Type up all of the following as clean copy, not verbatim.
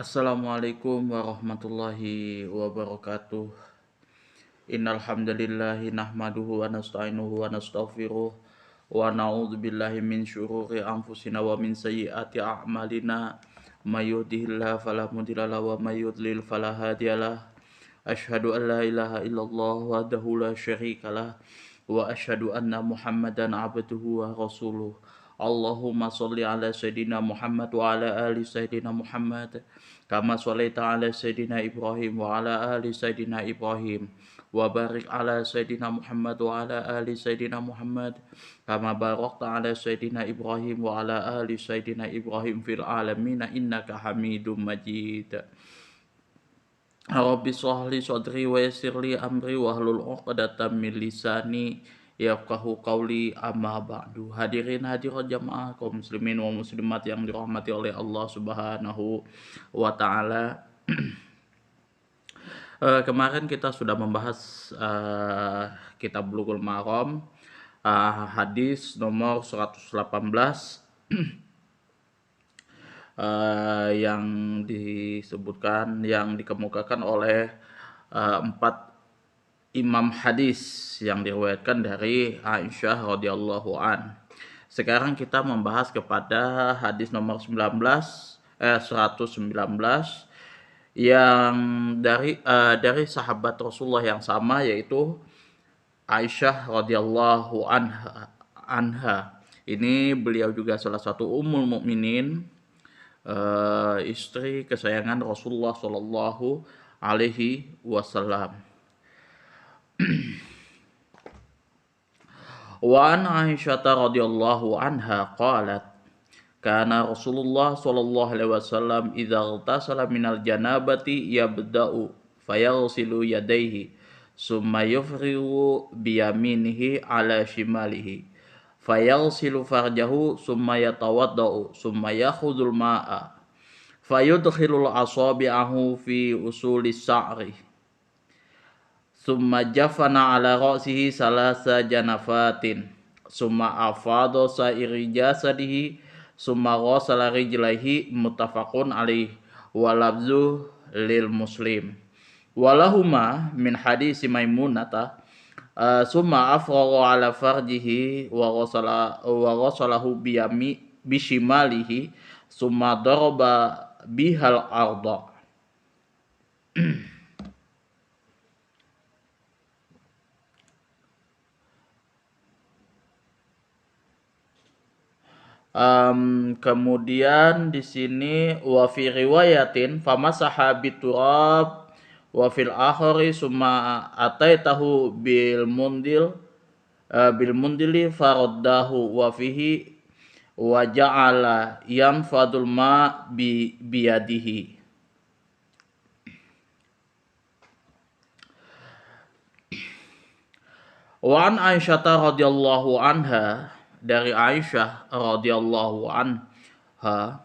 Assalamualaikum warahmatullahi wabarakatuh. Innal hamdalillahi nahmaduhu wa nasta'inuhu wa nastaghfiruh wa na'udzubillahi min syururi anfusina wa min sayyiati a'malina. May yahdihillahu fala mudilla lahu wa may yudlil fala hadiyalah. Asyhadu an la ilaha illallah wahdahu la syarikalah wa asyhadu anna Muhammadan abduhu wa rasuluh. Allahumma sholli ala sayyidina Muhammad wa ala ali sayyidina Muhammad kama shallaita ala sayyidina Ibrahim wa ala ali sayyidina Ibrahim wa barik ala sayyidina Muhammad wa ala ali sayyidina Muhammad kama barakta ala sayyidina Ibrahim wa ala ali sayyidina Ibrahim fil alamin innaka Hamidum Majid. Rabbi shrah li sadri wa yassir li amri wahlul 'uqdatam min lisani yafqahu qawli, amma ba'du. Hadirin hadirat jamaah kaum muslimin wa muslimat yang dirahmati oleh Allah Subhanahu wa taala. Kemarin kita sudah membahas kitab Bulughul Maram, hadis nomor 118 yang disebutkan, yang dikemukakan oleh empat imam hadis yang diriwayatkan dari Aisyah radhiyallahu an. Sekarang kita membahas kepada hadis nomor 119 yang dari sahabat Rasulullah yang sama, yaitu Aisyah radhiyallahu anha. Ini beliau juga salah satu ummul mukminin, istri kesayangan Rasulullah Shallallahu alaihi wasallam. Wa an Aisyah radhiyallahu anha qalat kana Rasulullah sallallahu alaihi wasallam idza ightasala minal janabati yabda'u fayaghsilu yadayhi summa yufrigu biyaminihi ala shimalihi fayaghsilu farjahu summa yatawaddau summa yakhudul ma'a fayudkhilul asabi'ahu fi usulis sa'ri summa jafana ala ra'sihi salasa janafatin summa afadha sa'iri jasadihi summa ghasala rijlaihi, muttafaqun alaih wa lafzu lil Muslim. Walahuma min hadisi Maimunata summa afragha ala farjihi wa ghasalahu bishimalihi summa daraba bihal arda. Kemudian di sini wa fi riwayatin famasaha biturab wa fil akhari summa ataitahu bil mundili faraddahu wa fihi wa ja'ala yanfadul ma biyadihi. Wa an Aisyah radhiyallahu anha, dari Aisyah radhiyallahu anha,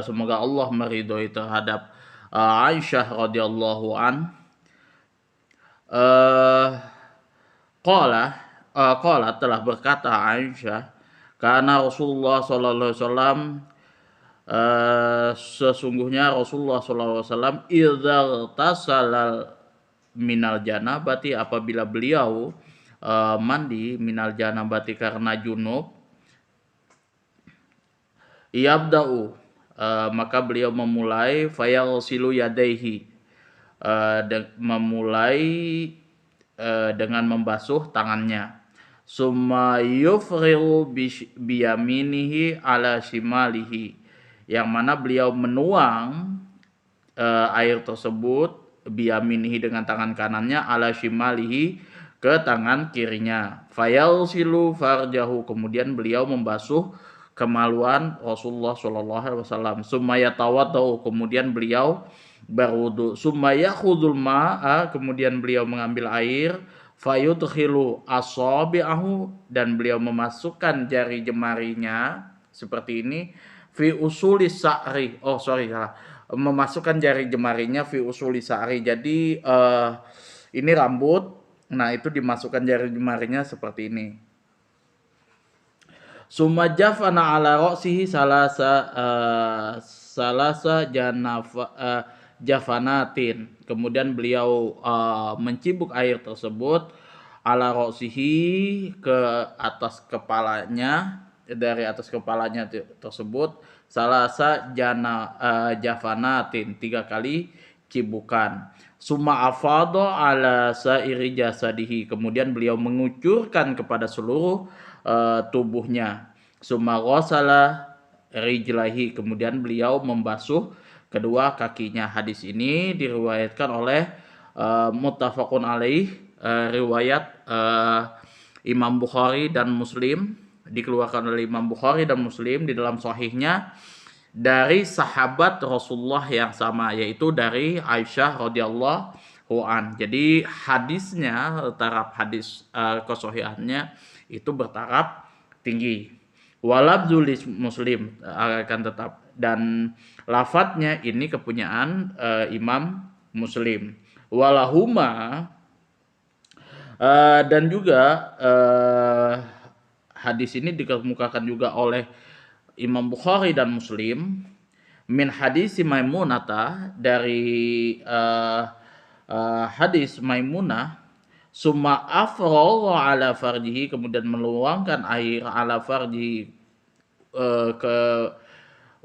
semoga Allah meridhoi terhadap Aisyah radhiyallahu qala telah berkata Aisyah, karena Rasulullah sallallahu alaihi wasallam, sesungguhnya Rasulullah sallallahu alaihi wasallam idza tasallal minal janabati, apabila beliau mandi minal janabati karena junub, yabda'u maka beliau memulai fayaghsilu yadaihi, memulai dengan membasuh tangannya, summa yufrigu biyaminihi ala shimalihi, yang mana beliau menuang air tersebut biyaminihi dengan tangan kanannya, ala shimalihi ke tangan kirinya, fayaghsilu farjahu, kemudian beliau membasuh kemaluan Rasulullah sallallahu alaihi wasallam, summa yatawaddau, kemudian beliau berwudu, summa yakhudul ma'a, kemudian beliau mengambil air, fayudkhilu asabi'ahu, dan beliau memasukkan jari jemarinya seperti ini, fi usulis sa'ri, memasukkan jari jemarinya fi usulis sa'ri, jadi ini rambut. Nah, itu dimasukkan jari jemarinya seperti ini. Summa jafana ala ra'sihi salasa salasa jafanatin. Kemudian beliau mencibuk air tersebut ala ra'sihi, ke atas kepalanya, dari atas kepalanya tersebut, salasa jafanatin, 3 kali cibukan. Summa afadha ala sairi jasadihi, kemudian beliau mengucurkan kepada seluruh tubuhnya. Summa ghasala rijlahi, kemudian beliau membasuh kedua kakinya. Hadis ini diriwayatkan oleh muttafaqun alaih, riwayat Imam Bukhari dan Muslim, dikeluarkan oleh Imam Bukhari dan Muslim di dalam sahihnya dari sahabat Rasulullah yang sama, yaitu dari Aisyah radhiyallahu an. Jadi hadisnya, taraf hadis kesohihannya itu bertaraf tinggi. Walabzul Muslim, akan tetap, dan lafadznya ini kepunyaan Imam Muslim. Walahuma, dan juga hadis ini dikemukakan juga oleh Imam Bukhari dan Muslim min hadis Maimunah, dari hadis Maimunah, summa afragha ala farjihi, kemudian meluangkan air ala farjihi,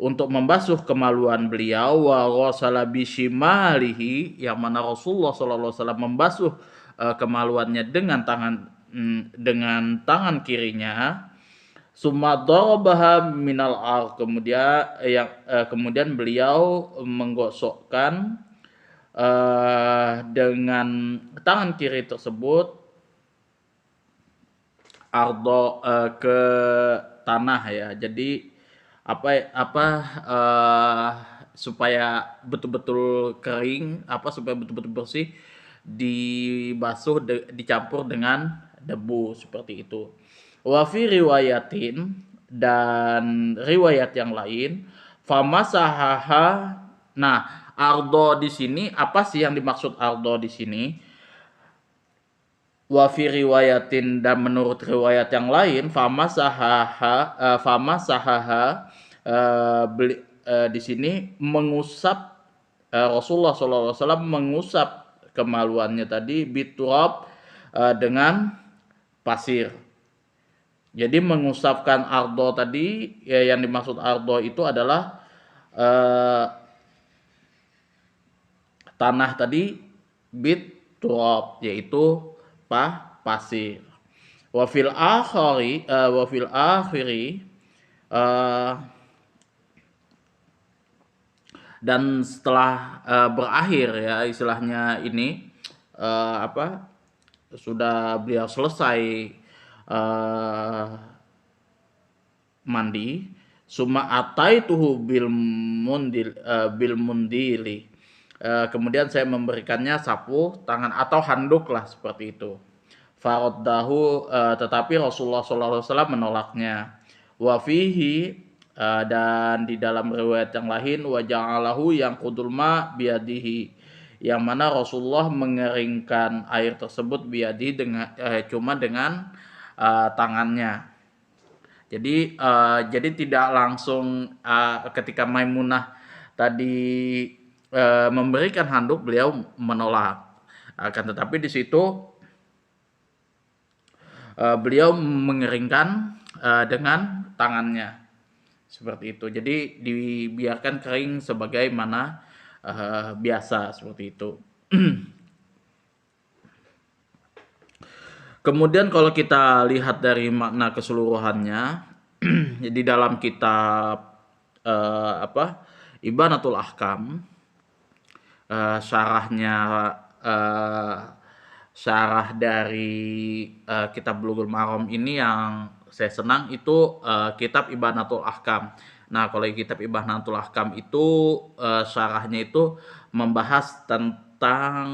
untuk membasuh kemaluan beliau, wa ghasala bishimalihi, yang mana Rasulullah sallallahu alaihi wasallam membasuh kemaluannya dengan tangan kirinya. Summa darabaha minal ar, kemudian beliau menggosokkan dengan tangan kiri tersebut ardo, ke tanah ya. Jadi supaya betul-betul kering, supaya betul-betul bersih, dibasuh, dicampur dengan debu, seperti itu. Wa fi riwayatin, dan riwayat yang lain, famasahaha. Nah, ardo di sini, apa sih yang dimaksud ardo di sini? Wa fi riwayatin, dan menurut riwayat yang lain, famasahaha di sini mengusap, Rasulullah SAW mengusap kemaluannya tadi biturab, dengan pasir. Jadi mengusapkan ardo tadi, ya, yang dimaksud ardo itu adalah tanah tadi, bit turab, yaitu pasir. Wa fil akhiri, dan setelah berakhir, ya, istilahnya ini sudah beliau selesai mandi, summa ataituhu bil mundili, kemudian saya memberikannya sapu tangan atau handuk lah, seperti itu. Faraddahu, tetapi Rasulullah SAW menolaknya. Wa fihi, dan di dalam riwayat yang lain, wa ja'alahu yang qudul ma biadihi, yang mana Rasulullah mengeringkan air tersebut biadi, cuma dengan tangannya. Jadi tidak langsung ketika Maimunah tadi memberikan handuk, beliau menolak. Akan tetapi di situ beliau mengeringkan dengan tangannya, seperti itu. Jadi dibiarkan kering sebagaimana biasa, seperti itu. Kemudian kalau kita lihat dari makna keseluruhannya, di dalam kitab Ibanatul Ahkam, syarah dari kitab Bulughul Maram ini yang saya senang itu kitab Ibanatul Ahkam. Nah, kalau kitab Ibanatul Ahkam itu syarahnya itu membahas tentang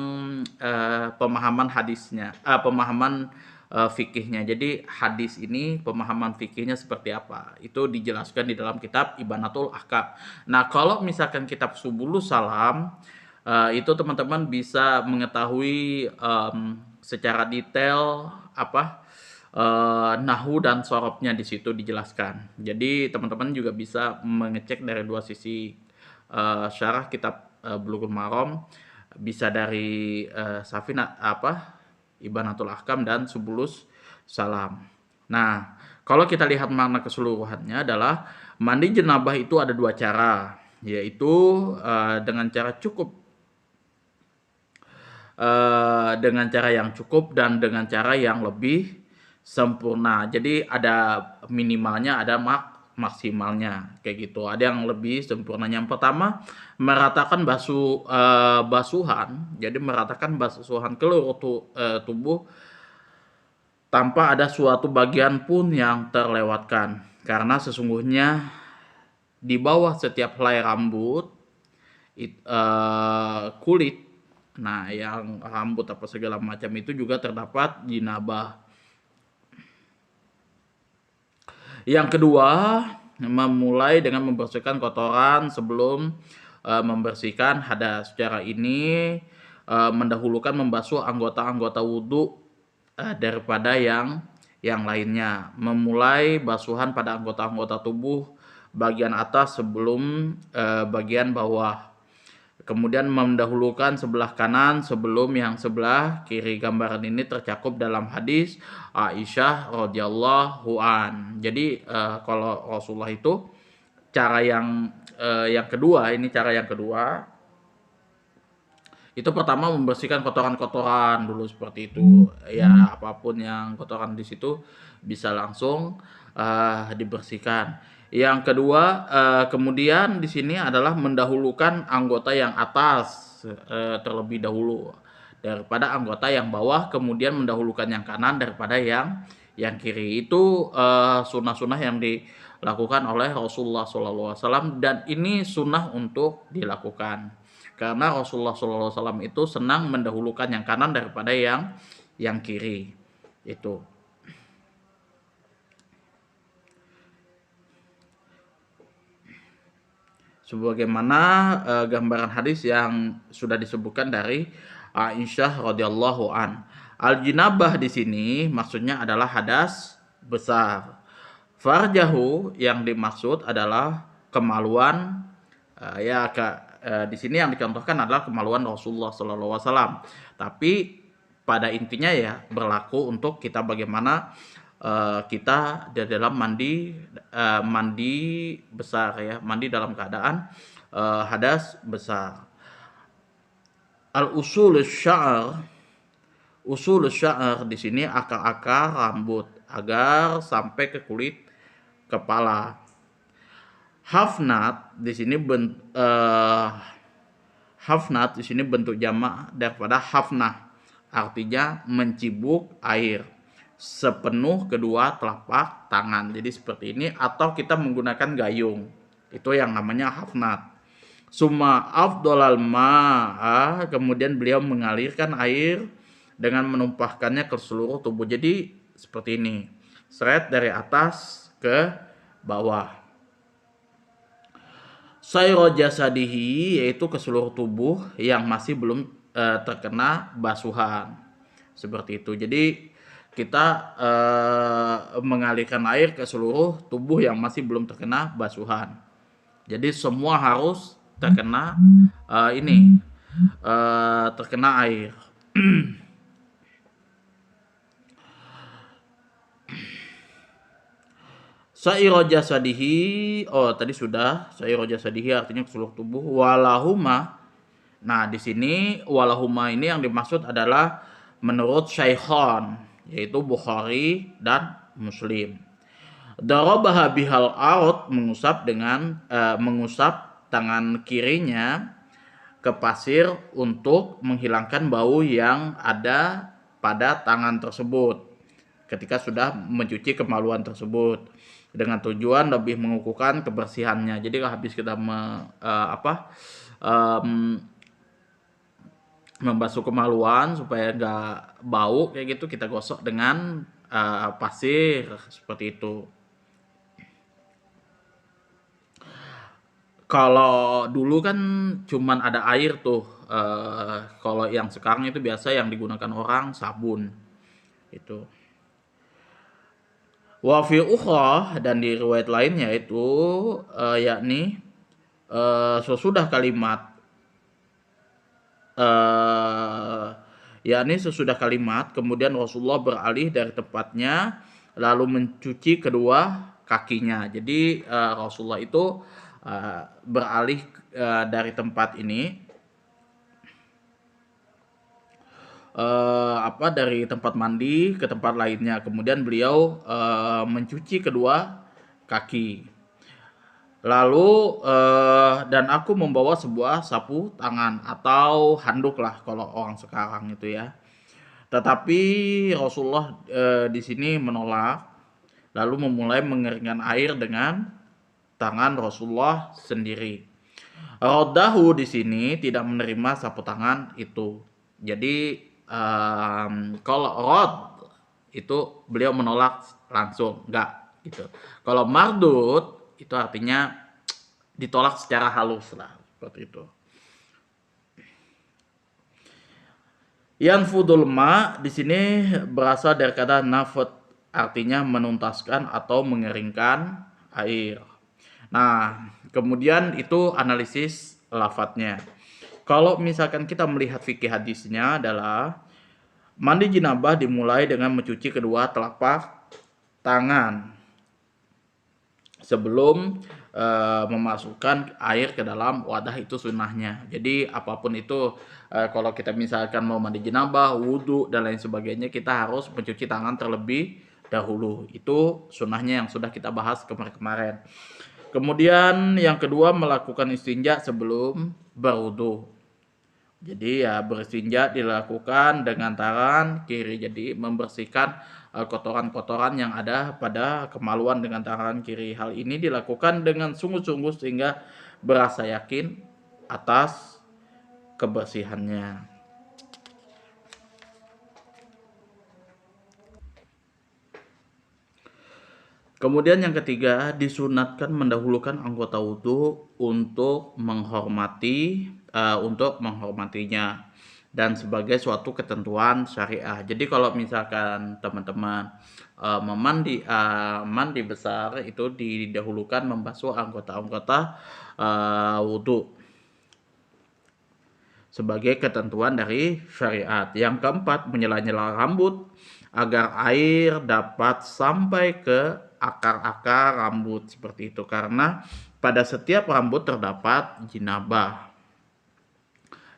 pemahaman hadisnya, pemahaman fikihnya. Jadi hadis ini pemahaman fikihnya seperti apa, itu dijelaskan di dalam kitab Ibanatul Ahkam. Nah, kalau misalkan kitab Subulus Salam, itu teman-teman bisa mengetahui secara detail nahwu dan sorobnya di situ dijelaskan. Jadi teman-teman juga bisa mengecek dari dua sisi syarah kitab Bulughul Maram, bisa dari Safina Ibanatul Ahkam dan Subulus Salam. Nah, kalau kita lihat makna keseluruhannya adalah mandi jenabah itu ada dua cara, yaitu dengan cara yang cukup dan dengan cara yang lebih sempurna. Jadi ada minimalnya, ada maksimalnya kayak gitu. Ada yang lebih sempurnanya. Yang pertama, meratakan basuhan. Jadi meratakan basuhan seluruh tubuh tanpa ada suatu bagian pun yang terlewatkan. Karena sesungguhnya di bawah setiap helai rambut, kulit, nah yang rambut apa segala macam itu juga terdapat jinabah. Yang kedua, memulai dengan membersihkan kotoran sebelum membersihkan hadas. Cara ini mendahulukan membasuh anggota-anggota wudhu daripada yang lainnya. Memulai basuhan pada anggota-anggota tubuh bagian atas sebelum bagian bawah. Kemudian mendahulukan sebelah kanan sebelum yang sebelah kiri. Gambaran ini tercakup dalam hadis Aisyah radhiyallahu an. Jadi kalau Rasulullah itu cara yang kedua, ini cara yang kedua. Itu pertama membersihkan kotoran-kotoran dulu seperti itu. Ya, apapun yang kotoran di situ bisa langsung dibersihkan. Yang kedua, kemudian di sini adalah mendahulukan anggota yang atas terlebih dahulu daripada anggota yang bawah, kemudian mendahulukan yang kanan daripada yang kiri. Itu sunnah-sunnah yang dilakukan oleh Rasulullah SAW, dan ini sunnah untuk dilakukan karena Rasulullah SAW itu senang mendahulukan yang kanan daripada yang kiri. Itu. Sebagaimana gambaran hadis yang sudah disebutkan dari Aisyah radhiyallahu an. Al-jinabah di sini maksudnya adalah hadas besar. Farjahu yang dimaksud adalah kemaluan. Di sini yang dicontohkan adalah kemaluan Rasulullah SAW. Tapi pada intinya ya berlaku untuk kita bagaimana kita di dalam mandi besar ya, mandi dalam keadaan hadas besar. Usul sya'r di sini akar-akar rambut agar sampai ke kulit kepala. Hafnat di sini hafnat di sini bentuk jamak daripada hafnah, artinya mencibuk air sepenuh kedua telapak tangan. Jadi seperti ini, atau kita menggunakan gayung. Itu yang namanya hafnat. Summa afdolal ma'a, kemudian beliau mengalirkan air dengan menumpahkannya ke seluruh tubuh. Jadi seperti ini, seret dari atas ke bawah. Sayro jasadihi, yaitu ke seluruh tubuh yang masih belum terkena basuhan. Seperti itu. Jadi kita mengalirkan air ke seluruh tubuh yang masih belum terkena basuhan. Jadi semua harus terkena terkena air. Sairo jasadihi, tadi sudah. Sairo jasadihi artinya ke seluruh tubuh. Walahuma. Nah, di sini walahuma ini yang dimaksud adalah menurut Syaikhan, yaitu Bukhari dan Muslim. Darabaha bihal ard, mengusap tangan kirinya ke pasir untuk menghilangkan bau yang ada pada tangan tersebut ketika sudah mencuci kemaluan tersebut, dengan tujuan lebih mengukuhkan kebersihannya. Jadi habis kita membasuh kemaluan supaya nggak bau kayak gitu, kita gosok dengan pasir seperti itu. Kalau dulu kan cuman ada air tuh, kalau yang sekarang itu biasa yang digunakan orang sabun itu. Wa fi ukhra, dan di riwayat lainnya itu yakni sesudah kalimat yakni sesudah kalimat kemudian Rasulullah beralih dari tempatnya lalu mencuci kedua kakinya. Jadi Rasulullah itu beralih dari tempat ini dari tempat mandi ke tempat lainnya. Kemudian beliau mencuci kedua kaki. Lalu dan aku membawa sebuah sapu tangan atau handuk lah kalau orang sekarang itu ya. Tetapi Rasulullah di sini menolak, lalu memulai mengeringkan air dengan tangan Rasulullah sendiri. Rodahu di sini tidak menerima sapu tangan itu. Jadi kalau rod itu beliau menolak langsung, enggak gitu. Kalau mardud itu artinya ditolak secara halus lah, seperti itu. Yanfudul ma di sini berasal dari kata nafat, artinya menuntaskan atau mengeringkan air. Nah, kemudian itu analisis lafadznya. Kalau misalkan kita melihat fikih hadisnya adalah mandi jinabah dimulai dengan mencuci kedua telapak tangan sebelum memasukkan air ke dalam wadah, itu sunnahnya. Jadi apapun itu kalau kita misalkan mau mandi jenabah, wudhu dan lain sebagainya, kita harus mencuci tangan terlebih dahulu. Itu sunnahnya yang sudah kita bahas kemarin-kemarin. Kemudian yang kedua melakukan istinja sebelum berwudhu. Jadi ya beristinja dilakukan dengan tangan kiri. Jadi membersihkan kotoran-kotoran yang ada pada kemaluan dengan tangan kiri. Hal ini dilakukan dengan sungguh-sungguh sehingga berasa yakin atas kebersihannya. Kemudian yang ketiga, disunatkan mendahulukan anggota wudhu untuk menghormatinya dan sebagai suatu ketentuan syariah. Jadi kalau misalkan teman-teman mandi besar itu didahulukan membasuh anggota-anggota wudhu sebagai ketentuan dari syariat. Yang keempat, menyela-nyela rambut agar air dapat sampai ke akar-akar rambut seperti itu, karena pada setiap rambut terdapat jinabah.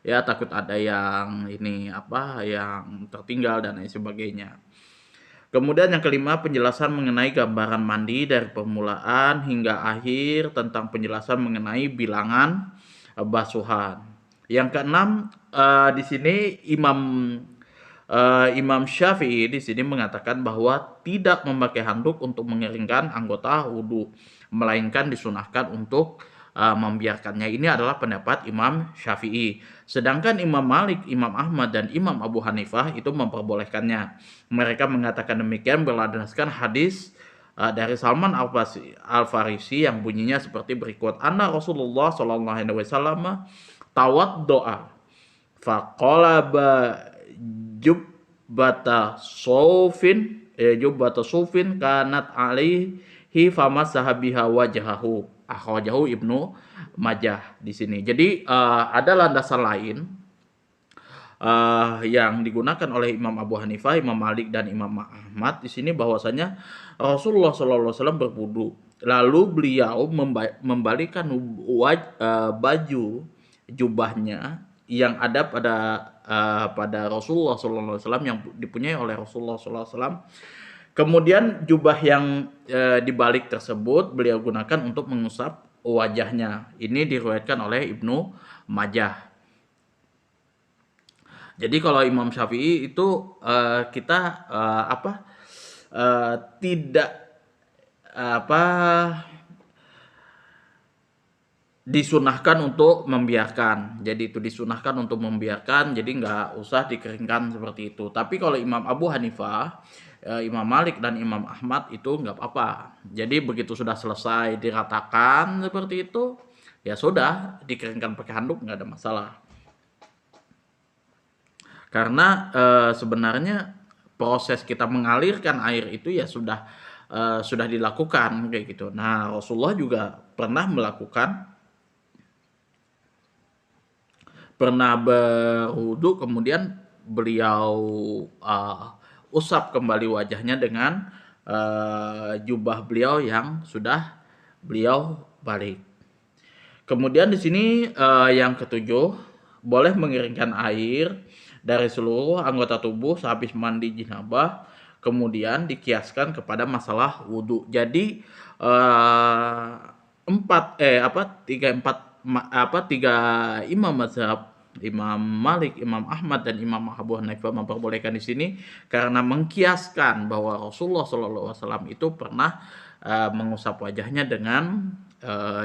Ya, takut ada yang yang tertinggal dan lain sebagainya. Kemudian yang kelima, penjelasan mengenai gambaran mandi dari permulaan hingga akhir tentang penjelasan mengenai bilangan basuhan. Yang keenam, di sini Imam Syafi'i di sini mengatakan bahwa tidak memakai handuk untuk mengeringkan anggota wudhu, melainkan disunahkan untuk membiarkannya. Ini adalah pendapat Imam Syafi'i. Sedangkan Imam Malik, Imam Ahmad, dan Imam Abu Hanifah itu memperbolehkannya. Mereka mengatakan demikian berlandaskan hadis dari Salman Al-Farisi yang bunyinya seperti berikut. Anna Rasulullah sallallahu alaihi wasallam tawaddo'a faqalaba jubbata sufin kanat alaihi famasaha biha wajhahu. Akhrajahu Ibnu Majah di sini. Jadi ada landasan lain yang digunakan oleh Imam Abu Hanifah, Imam Malik, dan Imam Ahmad di sini bahwasanya Rasulullah SAW berwudu, lalu beliau membalikkan baju jubahnya yang ada pada Rasulullah SAW, yang dipunyai oleh Rasulullah SAW. Kemudian jubah yang dibalik tersebut beliau gunakan untuk mengusap wajahnya. Ini diriwayatkan oleh Ibnu Majah. Jadi kalau Imam Syafi'i itu tidak disunahkan untuk membiarkan. Jadi itu disunahkan untuk membiarkan, jadi nggak usah dikeringkan seperti itu. Tapi kalau Imam Abu Hanifah, Imam Malik, dan Imam Ahmad itu nggak apa-apa. Jadi begitu sudah selesai diratakan seperti itu, ya sudah dikeringkan pakai handuk, nggak ada masalah. Karena sebenarnya proses kita mengalirkan air itu ya sudah dilakukan kayak gitu. Nah, Rasulullah juga pernah melakukan pernah berwudu kemudian beliau usap kembali wajahnya dengan jubah beliau yang sudah beliau balik. Kemudian di sini yang ketujuh, boleh mengeringkan air dari seluruh anggota tubuh sehabis mandi jinabah, kemudian dikiaskan kepada masalah wudhu. Jadi eh, tiga imam mazhab, Imam Malik, Imam Ahmad, dan Imam Abu Hanifah memperbolehkan di sini karena mengkiaskan bahwa Rasulullah SAW itu pernah mengusap wajahnya dengan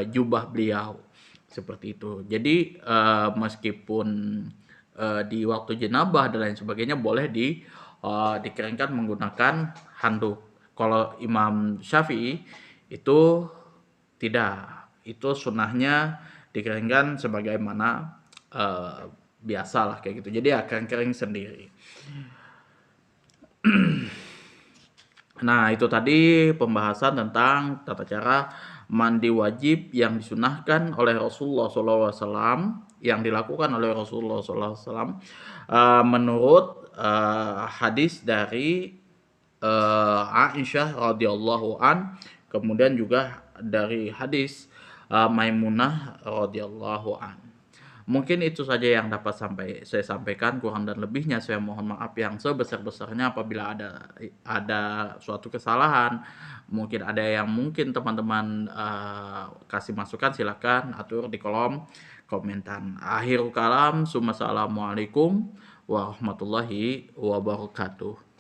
jubah beliau seperti itu. Jadi meskipun di waktu jenabah dan lain sebagainya boleh dikeringkan menggunakan handuk. Kalau Imam Syafi'i itu tidak, itu sunnahnya dikeringkan sebagaimana biasa lah kayak gitu. Jadi akan kering sendiri. Nah, itu tadi pembahasan tentang tata cara mandi wajib yang disunahkan oleh Rasulullah SAW, yang dilakukan oleh Rasulullah SAW menurut hadis dari Aisyah radhiyallahu an, kemudian juga dari hadis Maimunah radhiyallahu an. Mungkin itu saja yang dapat saya sampaikan. Kurang dan lebihnya saya mohon maaf yang sebesar-besarnya apabila ada suatu kesalahan. Mungkin ada yang mungkin teman-teman kasih masukan, silakan atur di kolom komentar. Akhirul kalam, assalamualaikum warahmatullahi wabarakatuh.